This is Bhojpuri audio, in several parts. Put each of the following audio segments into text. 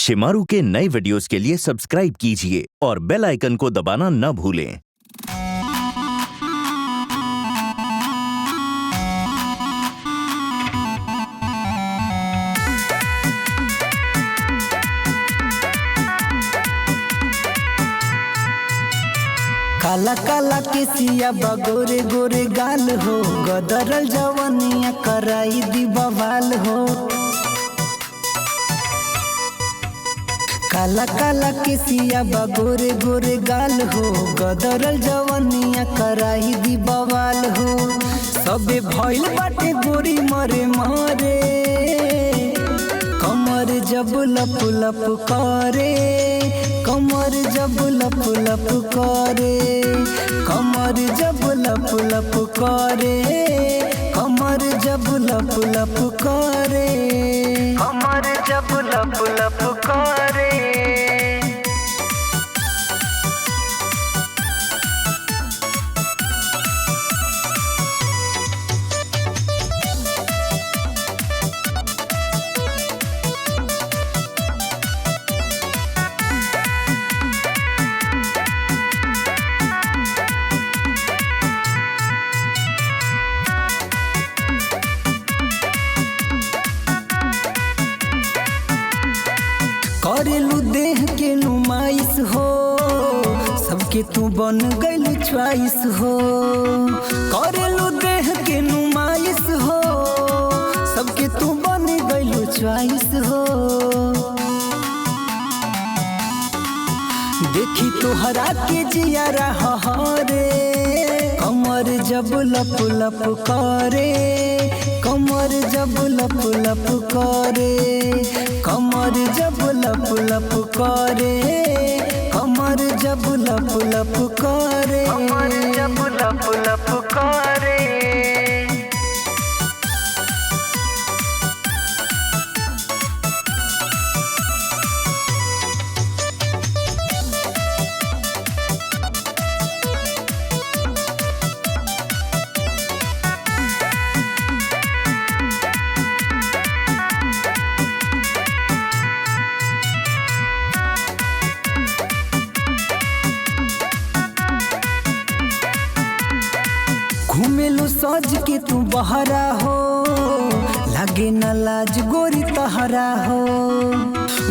शिमारू के नए वीडियोस के लिए सब्सक्राइब कीजिए और बेल आइकन को दबाना न भूलें। काला काला केसिया बगोरे गोरे गाल हो, गदरल जवनिया कराई दी बवाल हो। काला काला केसिया बगोरे गोरे गाल हो, गदरल जवनिया कराई दी बवाल हो। सबे भइल बाटे गोरी मरे मरे, कमर जब लप लप करे, कमर जब लप लप करे, कमर जब लप लप करे, कमर जब लप लप करे, कमर जब लप लप करे। करेलू देह के नुमाइश हो, सबके तू बन गइल च्वाइस हो। करेलू देह के नुमाइश हो, सबके तू बन गइल च्वाइस हो। देखी तोहरा के जियारा हरे, कमर जब लप लप करे, कमर जब लप लप करे, कमर जब लप लप करे, कमर जब लप लप करे, कमर जब लप लप करे। घूमेलू सज के तू बहरा हो, लागे न लाज गोरी तहरा हो।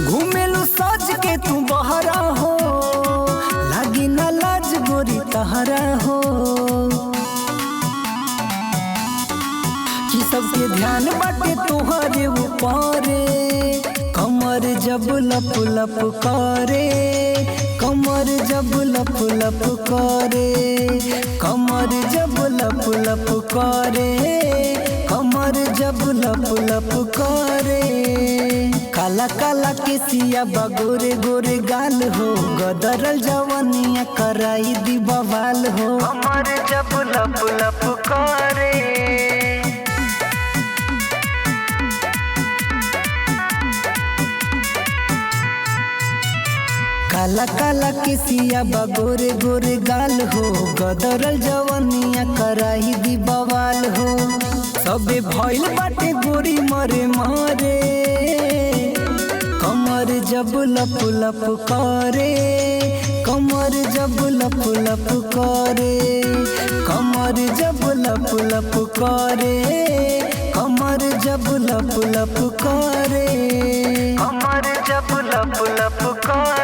घूमेलू सज के तू बहरा हो, लागे न लाज गोरी तहरा हो। कि सबके ध्यान बाटे तोहरे ऊपरे, कमर जब लप लप करे, कमर जब लप लप करे, कमर जब लप लप करे, कमर जब लप लप करे। काला काला केसिया बगोरे गोरे गाल हो, गदरल जवनिया कराई दी बवाल हो। कमर जब लप लप करे, काला काला केसिया बगोरे गोरे गाल हो, गदरल जवनिया कराई दी बवाल हो। सबे भइल बाटे गोरी मरे मरे, कमर जब लप लप करे, कमर जब लप लप करे, कमर जब लप लप करे, कमर जब लप लप करे, कमर जब लप लप करे।